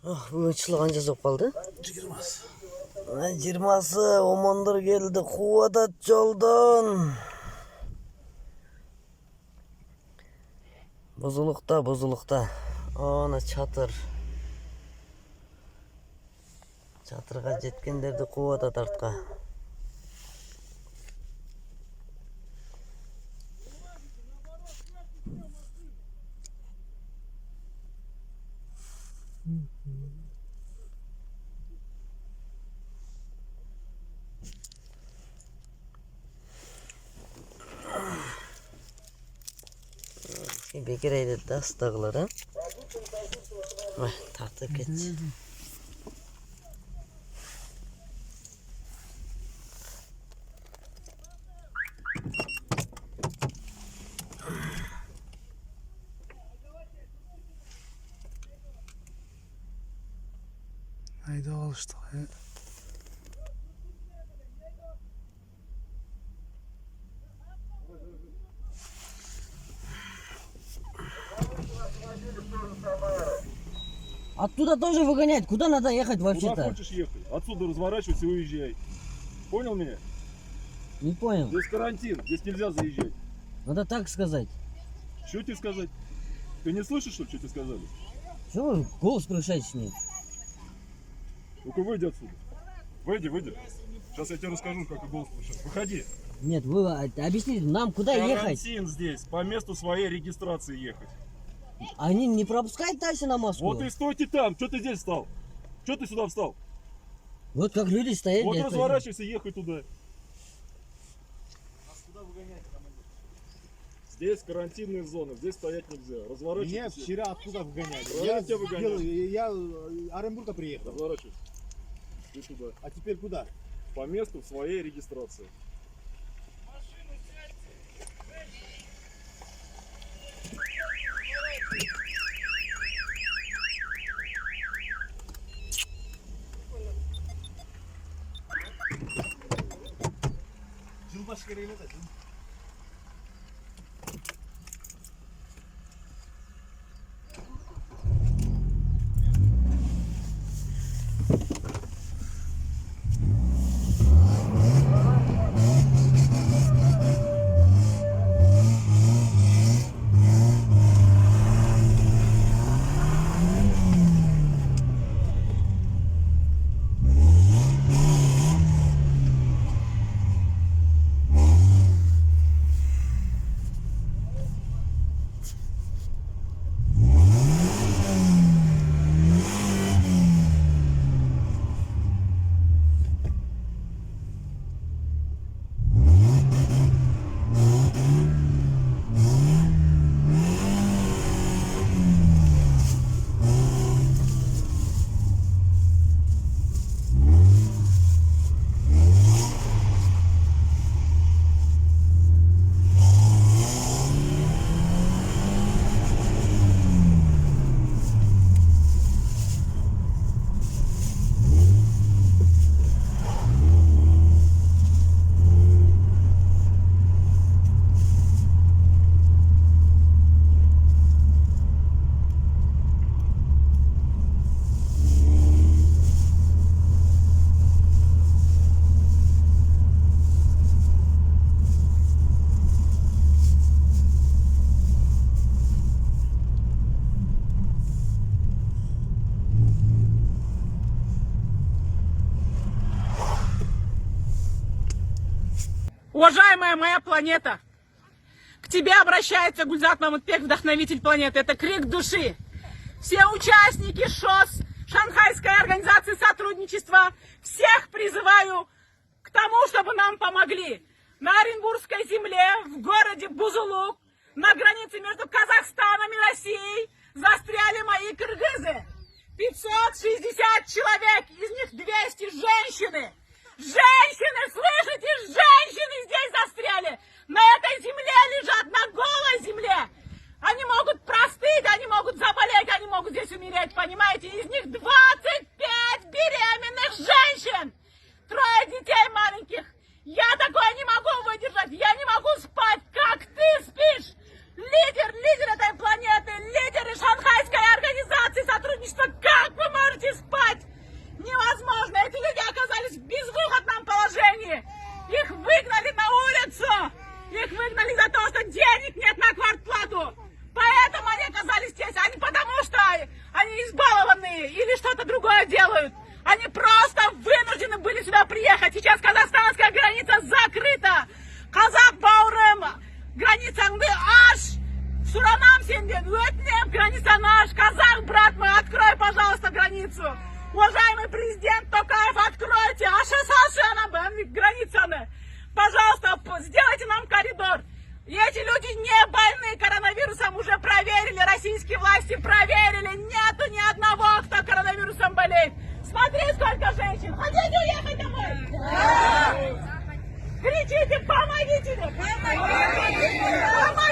Бүгін чыла қанша соқ қалды? 20. Омондар келді, қуадат жолдан. Бұзылықта. Ана чатыр. Чатырға жеткендерді қуадат артқа. Бекер ayda dastaqları. Vay, tartib ketdi. Hayda alıştık. Оттуда тоже выгонять. Куда надо ехать вообще-то? Куда хочешь ехать? Отсюда разворачивайся и уезжай. Понял меня? Не понял. Здесь карантин, здесь нельзя заезжать. Надо так сказать. Что тебе сказать? Ты не слышишь, что тебе сказали? Чего вы голос повышаете с ней? Ну-ка выйди отсюда. Выйди. Сейчас я тебе расскажу, как и голос повышать. Выходи. Нет, вы объясните нам, куда ехать. Карантин здесь, по месту своей регистрации ехать. Они не пропускают дальше на Москву. Вот и стойте там, что ты здесь встал? Что ты сюда встал? Вот как люди стоят. Вот я разворачивайся, ехай туда. Здесь карантинные зоны, здесь стоять нельзя. Разворачивайся. Меня вчера оттуда выгоняли. Правильно тебя выгоняли. Я Оренбурга приехал. Разворачивайся. Иди туда. А теперь куда? По месту своей регистрации. Жылбаш керек емес. Уважаемая моя планета, к тебе обращается Гульзат Мамытбек, вдохновитель планеты. Это крик души. Все участники ШОС, Шанхайской организации сотрудничества, всех призываю к тому, чтобы нам помогли. На Оренбургской земле, в городе Бузулук, на границе между Казахстаном и Россией, застряли мои кыргызы. 560 человек, из них 200 женщины. Женщины, слышите, женщины здесь застряли. На этой земле лежат, на голой земле. Они могут простыть, они могут заболеть, они могут здесь умереть, понимаете? Из них 25 беременных женщин. 3 детей маленьких. Я такое не могу выдержать, я не могу спать, как ты спишь. Лидер этой планеты, лидеры Шанхайской организации сотрудничества, как вы можете избалованные или что-то другое делают. Они просто вынуждены были сюда приехать. Сейчас казахстанская граница закрыта. Казах бауырым, границаңды аш. Суранам сенден, өтінем, граница наш. Казах, брат мой, открой, пожалуйста, границу. Уважаемый президент Токаев, откройте. Аша саши она границаны. Пожалуйста, сделайте нам коридор. И эти люди не больны коронавирусом, уже проверили, российские власти проверили. Нету ни одного, кто коронавирусом болеет. Смотри, сколько женщин. Хотите уехать домой? Да! Кричите, помогите мне! Помогите!